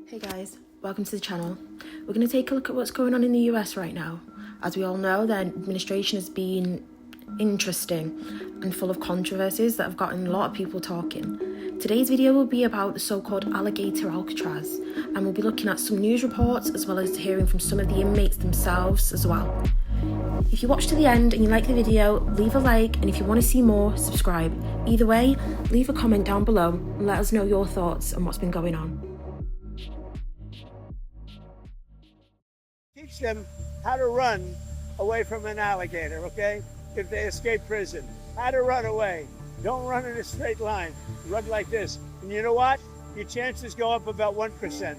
Hey guys, welcome to the channel. We're going to take a look at what's going on in the US right now. As we all know, their administration has been interesting and full of controversies that have gotten a lot of people talking. Today's video will be about the so-called Alligator Alcatraz, and we'll be looking at some news reports as well as hearing from some of the inmates themselves as well. If you watch to the end and you like the video, leave a like, and if you want to see more, subscribe. Either way, leave a comment down below and let us know your thoughts on what's been going on. Teach them how to run away from an alligator, okay? If they escape prison, how to run away. Don't run in a straight line. Run like this. And you know what? Your chances go up about 1%.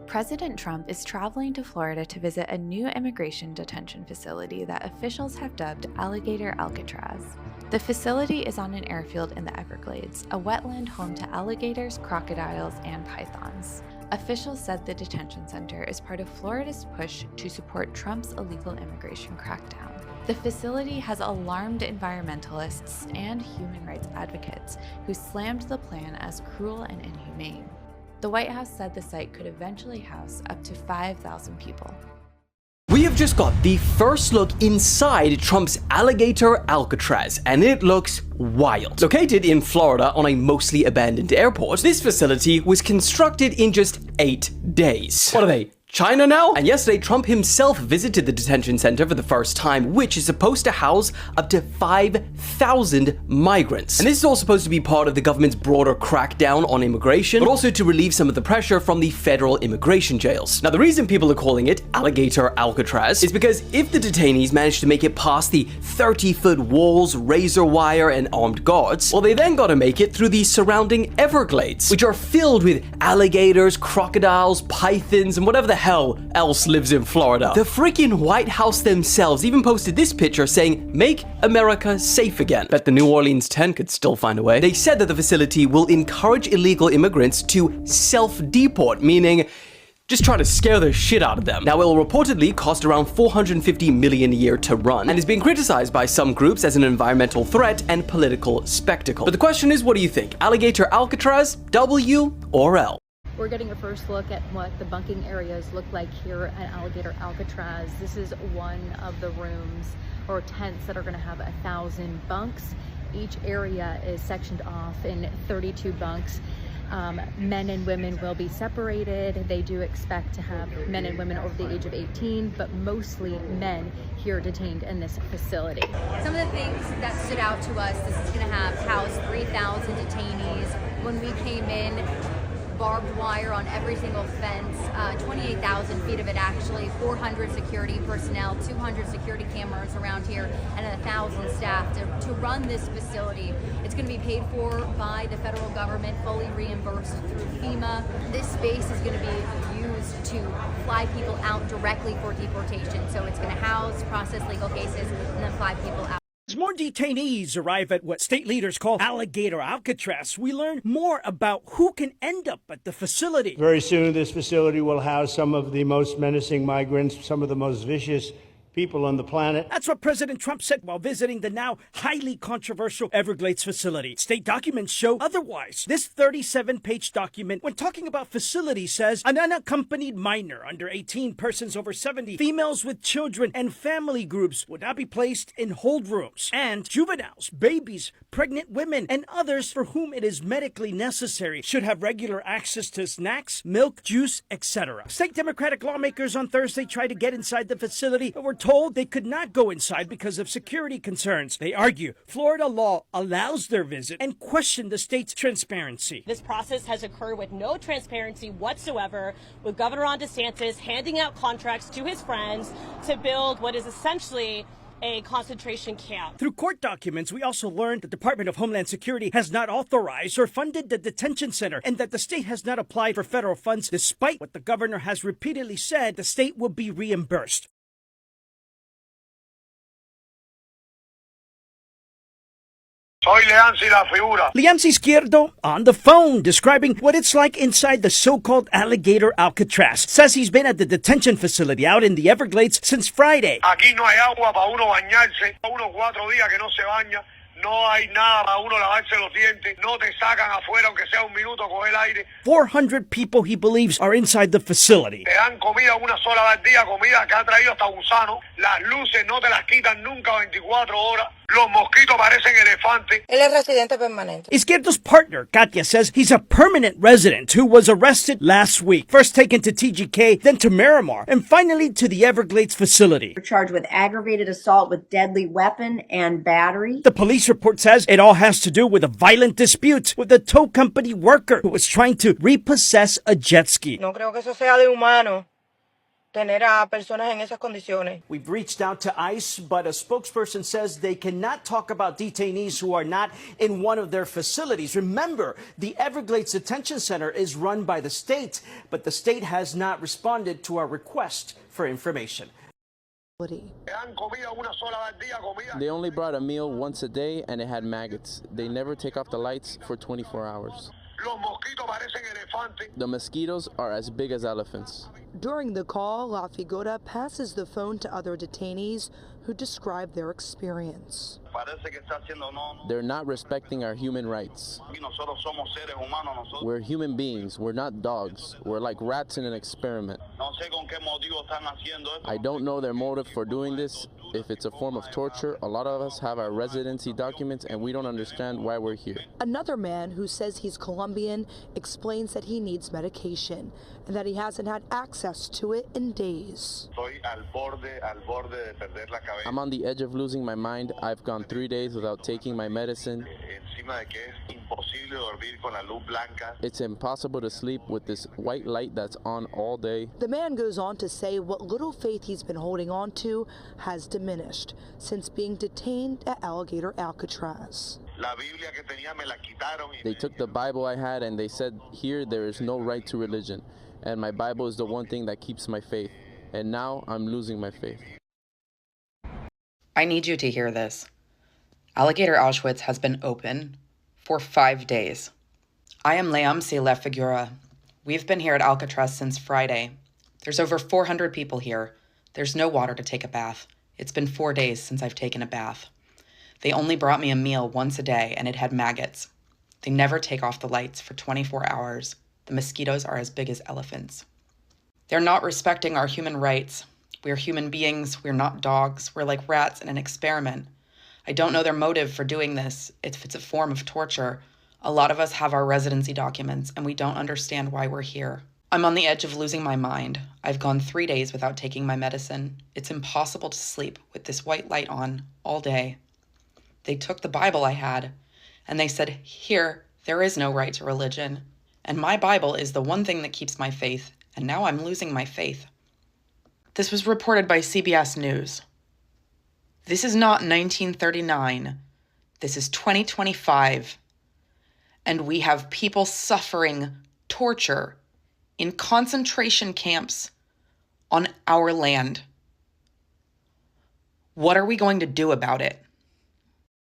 President Trump is traveling to Florida to visit a new immigration detention facility that officials have dubbed Alligator Alcatraz. The facility is on an airfield in the Everglades, a wetland home to alligators, crocodiles, and pythons. Officials said the detention center is part of Florida's push to support Trump's illegal immigration crackdown. The facility has alarmed environmentalists and human rights advocates who slammed the plan as cruel and inhumane. The White House said the site could eventually house up to 5,000 people. We have just got the first look inside Trump's Alligator Alcatraz, and it looks wild. Located in Florida on a mostly abandoned airport, this facility was constructed in just 8 days. What are they? China now? And yesterday, Trump himself visited the detention center for the first time, which is supposed to house up to 5,000 migrants. And this is all supposed to be part of the government's broader crackdown on immigration, but also to relieve some of the pressure from the federal immigration jails. Now, the reason people are calling it Alligator Alcatraz is because if the detainees manage to make it past the 30-foot walls, razor wire, and armed guards, well, they then gotta make it through the surrounding Everglades, which are filled with alligators, crocodiles, pythons, and whatever the hell else lives in Florida. The freaking White House themselves even posted this picture saying, "Make America safe again." Bet the New Orleans 10 could still find a way. They said that the facility will encourage illegal immigrants to self-deport, meaning just try to scare the shit out of them. Now, it will reportedly cost around $450 million a year to run, and is being criticized by some groups as an environmental threat and political spectacle. But the question is, what do you think? Alligator Alcatraz, W or L? We're getting a first look at what the bunking areas look like here at Alligator Alcatraz. This is one of the rooms or tents that are going to have 1,000 bunks. Each area is sectioned off in 32 bunks. Men and women will be separated. They do expect to have men and women over the age of 18, but mostly men here detained in this facility. Some of the things that stood out to us, this is going to have housed 3,000 detainees. When we came in, barbed wire on every single fence, 28,000 feet of it actually, 400 security personnel, 200 security cameras around here, and 1,000 staff to run this facility. It's going to be paid for by the federal government, fully reimbursed through FEMA. This space is going to be used to fly people out directly for deportation. So it's going to house, process legal cases, and then fly people out. As more detainees arrive at what state leaders call Alligator Alcatraz, we learn more about who can end up at the facility. Very soon, this facility will house some of the most menacing migrants, some of the most vicious people on the planet. That's what President Trump said while visiting the now highly controversial Everglades facility. State documents show otherwise. This 37-page document, when talking about facilities, says an unaccompanied minor under 18, persons over 70, females with children, and family groups would not be placed in hold rooms. And juveniles, babies, pregnant women, and others for whom it is medically necessary should have regular access to snacks, milk, juice, etc. State Democratic lawmakers on Thursday tried to get inside the facility, but were told they could not go inside because of security concerns. They argue Florida law allows their visit and question the state's transparency. This process has occurred with no transparency whatsoever, with Governor Ron DeSantis handing out contracts to his friends to build what is essentially a concentration camp. Through court documents, we also learned the Department of Homeland Security has not authorized or funded the detention center, and that the state has not applied for federal funds, despite what the governor has repeatedly said the state will be reimbursed. Liamsi Izquierdo on the phone describing what it's like inside the so-called Alligator Alcatraz. Says he's been at the detention facility out in the Everglades since Friday. Aquí no hay agua para uno bañarse, unos 4 días que no se baña. No hay nada para uno lavarse los dientes. No te sacan afuera aunque sea un minuto a coger aire. 400 people, he believes, are inside the facility. Te dan comida una sola vez al día, comida que ha traído hasta gusano. Las luces no te las quitan nunca 24 horas. Los mosquitos parecen elefantes. Él es residente permanente. Izquierdo's partner, Katia, says he's a permanent resident who was arrested last week. First taken to TGK, then to Miramar, and finally to the Everglades facility. Charged with aggravated assault with deadly weapon and battery. The police report says it all has to do with a violent dispute with a tow company worker who was trying to repossess a jet ski. No creo que eso sea de humano. Tener a personas en esas condiciones. We've reached out to ICE, but a spokesperson says they cannot talk about detainees who are not in one of their facilities. Remember, the Everglades Detention Center is run by the state, but the state has not responded to our request for information. They only brought a meal once a day and it had maggots. They never take off the lights for 24 hours. The mosquitoes are as big as elephants. During the call, La Figura passes the phone to other detainees who describe their experience. They're not respecting our human rights. We're human beings. We're not dogs. We're like rats in an experiment. I don't know their motive for doing this. If it's a form of torture, a lot of us have our residency documents and we don't understand why we're here. Another man who says he's Colombian explains that he needs medication and that he hasn't had access to it in days. I'm on the edge of losing my mind. I've gone 3 days without taking my medicine. It's impossible to sleep with this white light that's on all day. The man goes on to say what little faith he's been holding on to has diminished since being detained at Alligator Alcatraz. They took the Bible I had and they said, here there is no right to religion. And my Bible is the one thing that keeps my faith. And now I'm losing my faith. I need you to hear this. Alligator Auschwitz has been open for 5 days. I am Leamsi La Figura. We've been here at Alcatraz since Friday. There's over 400 people here. There's no water to take a bath. It's been 4 days since I've taken a bath. They only brought me a meal once a day and it had maggots. They never take off the lights for 24 hours. The mosquitoes are as big as elephants. They're not respecting our human rights. We're human beings. We're not dogs. We're like rats in an experiment. I don't know their motive for doing this. If it's a form of torture, a lot of us have our residency documents and we don't understand why we're here. I'm on the edge of losing my mind. I've gone 3 days without taking my medicine. It's impossible to sleep with this white light on all day. They took the Bible I had and they said, here, there is no right to religion. And my Bible is the one thing that keeps my faith. And now I'm losing my faith. This was reported by CBS News. This is not 1939. This is 2025. And we have people suffering torture in concentration camps on our land. What are we going to do about it?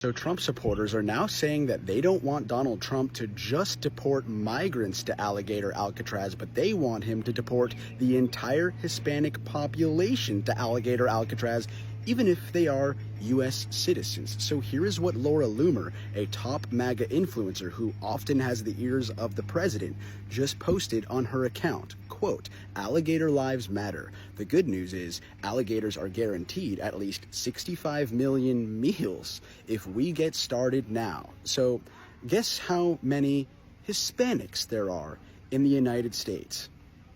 So Trump supporters are now saying that they don't want Donald Trump to just deport migrants to Alligator Alcatraz, but they want him to deport the entire Hispanic population to Alligator Alcatraz, even if they are U.S. citizens. So here is what Laura Loomer, a top MAGA influencer who often has the ears of the president, just posted on her account. Quote, alligator lives matter. The good news is alligators are guaranteed at least 65 million meals if we get started now. So guess how many Hispanics there are in the United States?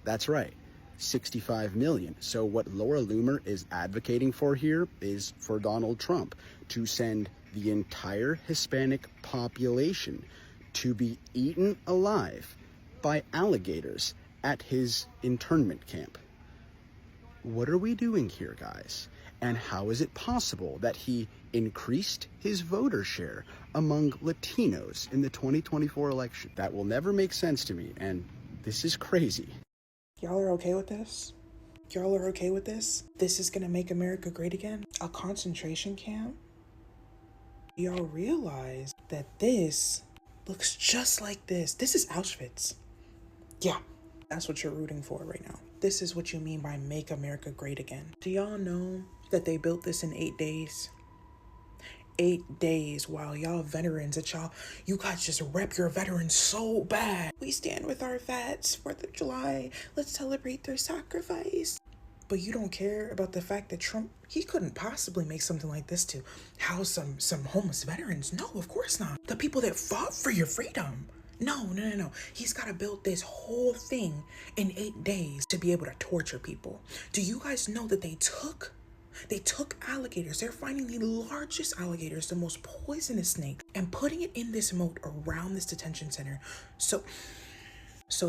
That's right. 65 million. So what Laura Loomer is advocating for here is for Donald Trump to send the entire Hispanic population to be eaten alive by alligators at his internment camp. What are we doing here, guys? And how is it possible that he increased his voter share among Latinos in the 2024 election? That will never make sense to me, and this is crazy. Y'all are okay with this? Y'all are okay with this? This is gonna make America great again? A concentration camp? Y'all realize that this looks just like this. This is Auschwitz. Yeah, that's what you're rooting for right now. This is what you mean by make America great again. Do y'all know that they built this in 8 days? 8 days while y'all veterans you guys just rep your veterans so bad. We stand with our vets, 4th of July. Let's celebrate their sacrifice. But you don't care about the fact that Trump, he couldn't possibly make something like this to house some homeless veterans. No, of course not. The people that fought for your freedom. No. He's got to build this whole thing in 8 days to be able to torture people. Do you guys know that they took alligators? They're finding the largest alligators, the most poisonous snake, and putting it in this moat around this detention center. So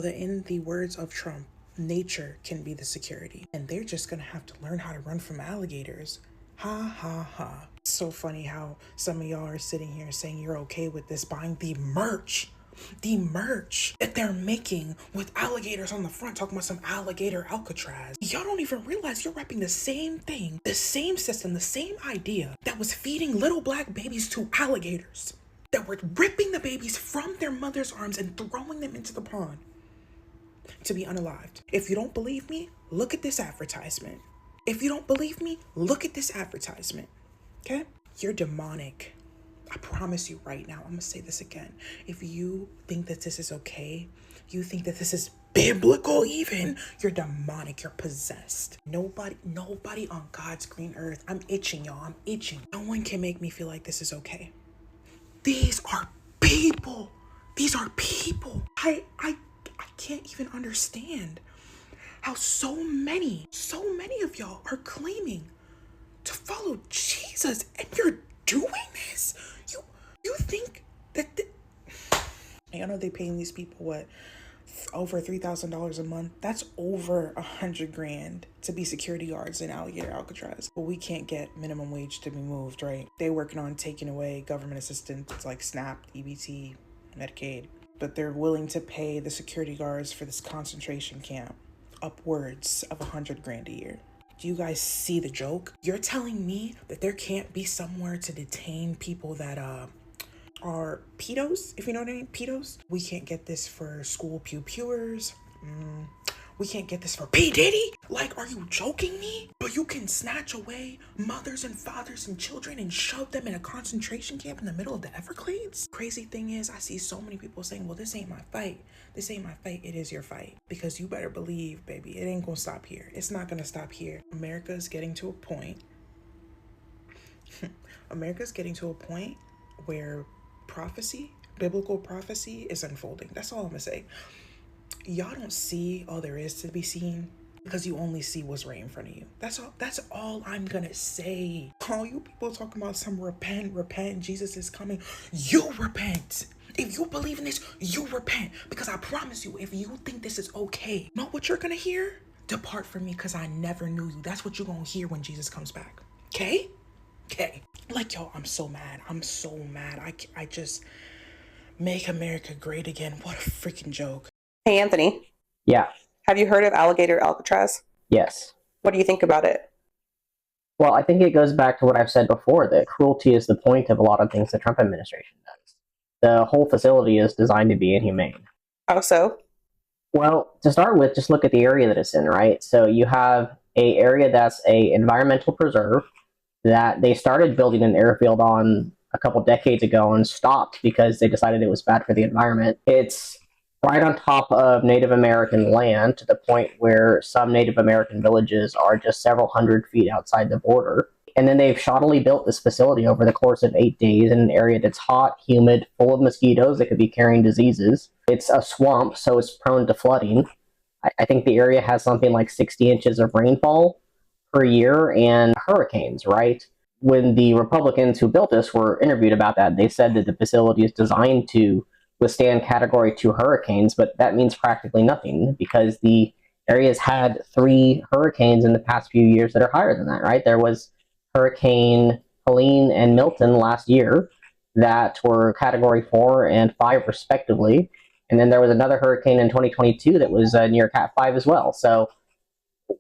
that in the words of Trump, nature can be the security. And they're just gonna have to learn how to run from alligators. Ha ha ha. It's so funny how some of y'all are sitting here saying you're okay with this, buying the merch that they're making with alligators on the front, talking about some Alligator Alcatraz. Y'all don't even realize you're repping the same thing, the same system, the same idea that was feeding little black babies to alligators, that were ripping the babies from their mother's arms and throwing them into the pond to be unalived. If you don't believe me, look at this advertisement. If you don't believe me, look at this advertisement. Okay? You're demonic. I promise you right now, I'm gonna say this again. If you think that this is okay, you think that this is biblical even, you're demonic, you're possessed. Nobody on God's green earth, I'm itching, y'all, I'm itching. No one can make me feel like this is okay. These are people. I can't even understand how so many of y'all are claiming to follow Jesus, and you're doing this. You think that I know they're paying these people what, over $3,000 a month? That's over $100,000 to be security guards in Alligator Alcatraz. But we can't get minimum wage to be moved, right? They're working on taking away government assistance like SNAP, EBT, Medicaid. But they're willing to pay the security guards for this concentration camp upwards of $100,000 a year. Do you guys see the joke? You're telling me that there can't be somewhere to detain people that are pedos, if you know what I mean? Pedos? We can't get this for school pew-pewers. We can't get this for P. Diddy? Like, are you joking me? But you can snatch away mothers and fathers and children and shove them in a concentration camp in the middle of the Everglades? Crazy thing is, I see so many people saying, well, this ain't my fight. This ain't my fight. It is your fight. Because you better believe, baby, it ain't gonna stop here. It's not gonna stop here. America's getting to a point where biblical prophecy is unfolding. That's all I'm gonna say. Y'all don't see all there is to be seen because you only see what's right in front of you. That's all I'm gonna say. All you people talking about some repent, Jesus is coming. You repent. If you believe in this, you repent. Because I promise you, if you think this is okay, know what you're gonna hear? Depart from me because I never knew you. That's what you're gonna hear when Jesus comes back. Okay? Like, yo, I'm so mad. I just make America great again. What a freaking joke. Hey, Anthony. Yeah. Have you heard of Alligator Alcatraz? Yes. What do you think about it? Well, I think it goes back to what I've said before, that cruelty is the point of a lot of things the Trump administration does. The whole facility is designed to be inhumane. How so? Well, to start with, just look at the area that it's in, right? So you have an area that's a environmental preserve that they started building an airfield on a couple decades ago and stopped because they decided it was bad for the environment. It's right on top of Native American land to the point where some Native American villages are just several hundred feet outside the border. And then they've shoddily built this facility over the course of 8 days in an area that's hot, humid, full of mosquitoes that could be carrying diseases. It's a swamp, so it's prone to flooding. I think the area has something like 60 inches of rainfall per year and hurricanes, right? When the Republicans who built this were interviewed about that, they said that the facility is designed to withstand Category 2 hurricanes, but that means practically nothing because the area's had 3 hurricanes in the past few years that are higher than that, right? There was Hurricane Helene and Milton last year that were Category 4 and 5 respectively, and then there was another hurricane in 2022 that was near Cat 5 as well. So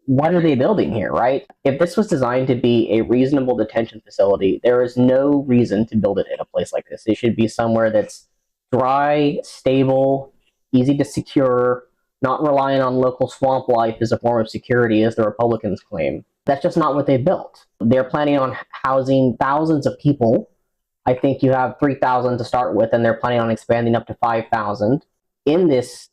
what are they building here, right? If this was designed to be a reasonable detention facility, there is no reason to build it in a place like this. It should be somewhere that's dry, stable, easy to secure, not relying on local swamp life as a form of security, as the Republicans claim. That's just not what they built. They're planning on housing thousands of people I think you have 3,000 to start with, and they're planning on expanding up to 5,000 in this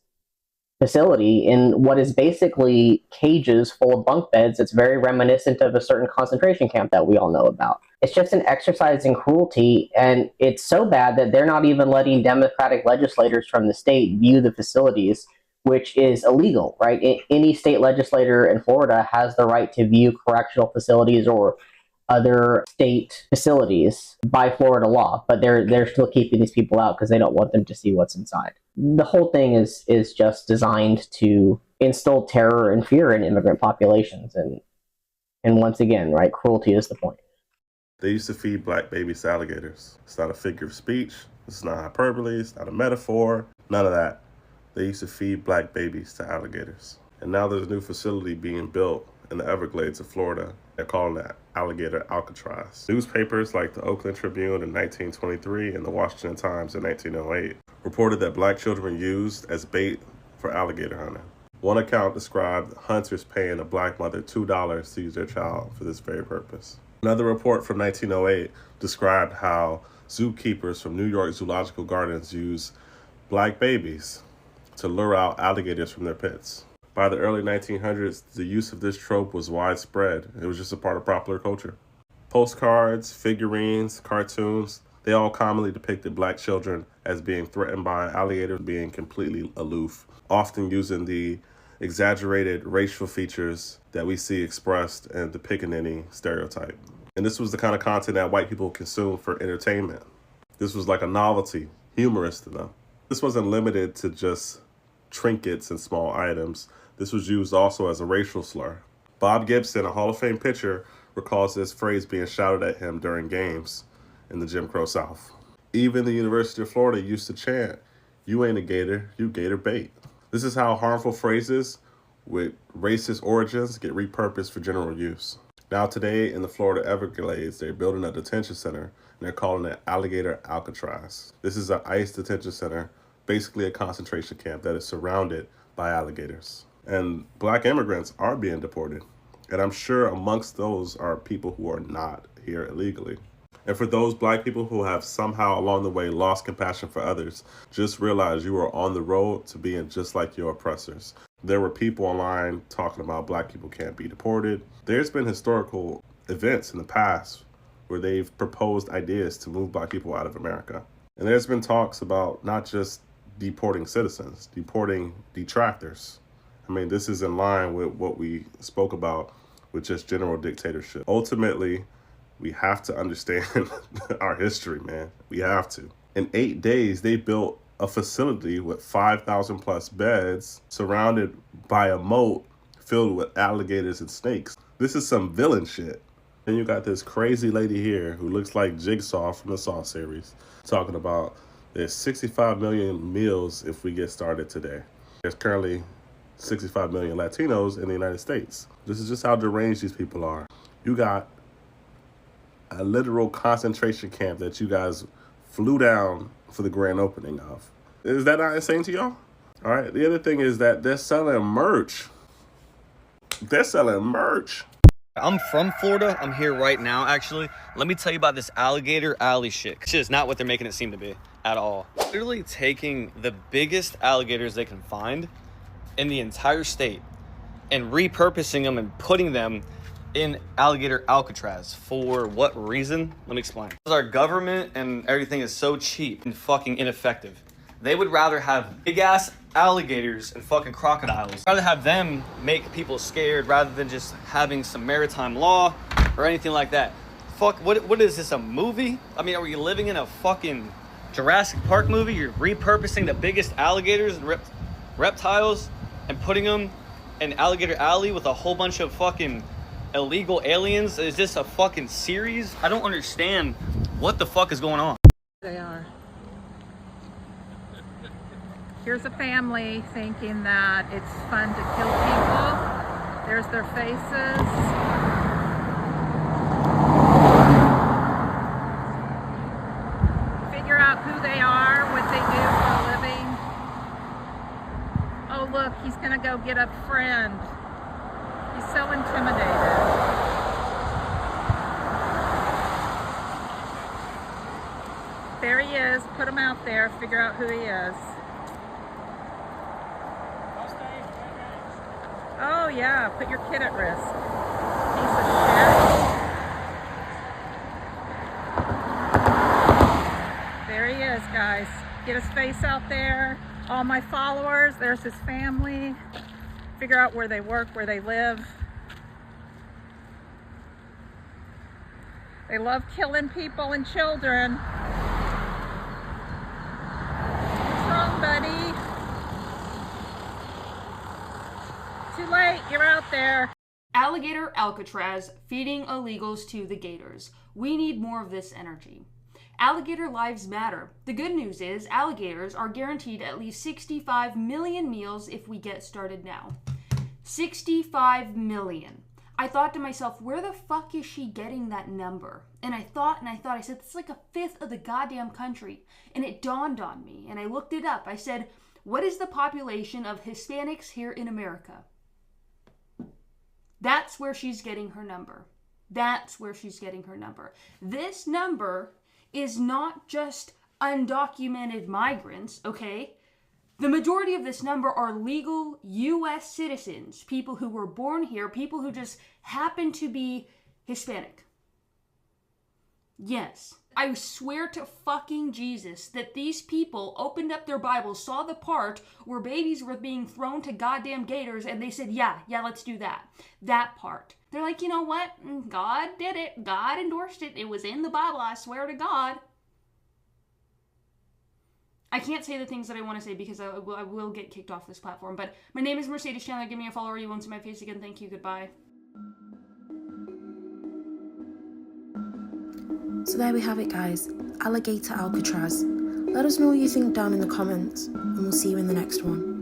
facility in what is basically cages full of bunk beds. It's very reminiscent of a certain concentration camp that we all know about. It's just an exercise in cruelty, and it's so bad that they're not even letting Democratic legislators from the state view the facilities, which is illegal, right? Any state legislator in Florida has the right to view correctional facilities or other state facilities by Florida law, but they're still keeping these people out because they don't want them to see what's inside. The whole thing is just designed to instill terror and fear in immigrant populations, and once again, right, cruelty is the point. They used to feed black babies to alligators. It's not a figure of speech. It's not hyperbole. It's not a metaphor. None of that. They used to feed black babies to alligators. And now there's a new facility being built in the Everglades of Florida. They're calling that Alligator Alcatraz. Newspapers like the Oakland Tribune in 1923 and the Washington Times in 1908 reported that black children were used as bait for alligator hunting. One account described hunters paying a black mother $2 to use their child for this very purpose. Another report from 1908 described how zookeepers from New York Zoological Gardens use black babies to lure out alligators from their pits. By the early 1900s, the use of this trope was widespread. It was just a part of popular culture. Postcards, figurines, cartoons, they all commonly depicted black children as being threatened by alligators, being completely aloof, often using the exaggerated racial features that we see expressed in the pickaninny stereotype. And this was the kind of content that white people consumed for entertainment. This was like a novelty, humorous to them. This wasn't limited to just trinkets and small items. This was used also as a racial slur. Bob Gibson, a Hall of Fame pitcher, recalls this phrase being shouted at him during games in the Jim Crow South. Even the University of Florida used to chant, "You ain't a gator, you gator bait." This is how harmful phrases with racist origins get repurposed for general use. Now today in the Florida Everglades, they're building a detention center and they're calling it Alligator Alcatraz. This is an ICE detention center, basically a concentration camp that is surrounded by alligators. And black immigrants are being deported. And I'm sure amongst those are people who are not here illegally. And for those black people who have somehow along the way lost compassion for others, just realize you are on the road to being just like your oppressors. There were people online talking about black people can't be deported. There's been historical events in the past where they've proposed ideas to move black people out of America. And there's been talks about not just deporting citizens, deporting detractors. I mean, this is in line with what we spoke about with just general dictatorship. Ultimately, we have to understand our history, man. We have to. In 8 days, they built a facility with 5,000 plus beds surrounded by a moat filled with alligators and snakes. This is some villain shit. Then you got this crazy lady here who looks like Jigsaw from the Saw series talking about there's 65 million meals if we get started today. There's currently 65 million Latinos in the United States. This is just how deranged these people are. You got a literal concentration camp that you guys flew down for the grand opening of. Is that not insane to y'all? All right. The other thing is that they're selling merch. They're selling merch. I'm from Florida. I'm here right now, actually. Let me tell you about this Alligator Alley shit. It's just not what they're making it seem to be at all. Literally taking the biggest alligators they can find in the entire state and repurposing them and putting them in Alligator Alcatraz. For what reason? Let me explain. Because our government and everything is so cheap and fucking ineffective. They would rather have big ass alligators and fucking crocodiles. Rather have them make people scared rather than just having some maritime law or anything like that. Fuck, what is this, a movie? I mean, are we living in a fucking Jurassic Park movie? You're repurposing the biggest alligators and reptiles and putting them in Alligator Alley with a whole bunch of fucking illegal aliens? Is this a fucking series? I don't understand what the fuck is going on. They are. Here's a family thinking that it's fun to kill people. There's their faces. Figure out who they are, what they do for a living. Oh look, he's gonna go get a friend. He's so intimidated. There he is. Put him out there. Figure out who he is. Oh yeah, put your kid at risk. Piece of shit. There he is, guys. Get his face out there. All my followers, there's his family. Figure out where they work, where they live. They love killing people and children. What's wrong, buddy? Too late, you're out there. Alligator Alcatraz feeding illegals to the gators. We need more of this energy. Alligator lives matter. The good news is alligators are guaranteed at least 65 million meals if we get started now. 65 million. I thought to myself, where the fuck is she getting that number? And I thought, I said, that's like a fifth of the goddamn country. And it dawned on me, and I looked it up. I said, what is the population of Hispanics here in America? That's where she's getting her number. That's where she's getting her number. This number is not just undocumented migrants, okay? The majority of this number are legal U.S. citizens, people who were born here, people who just happen to be Hispanic. Yes, I swear to fucking Jesus that these people opened up their Bibles, saw the part where babies were being thrown to goddamn gators, and they said, yeah, let's do that. That part. They're like, you know what? God did it. God endorsed it. It was in the Bible, I swear to God. I can't say the things that I want to say because I will get kicked off this platform. But my name is Mercedes Chandler. Give me a follow or you won't see my face again. Thank you. Goodbye. So there we have it, guys. Alligator Alcatraz. Let us know what you think down in the comments, and we'll see you in the next one.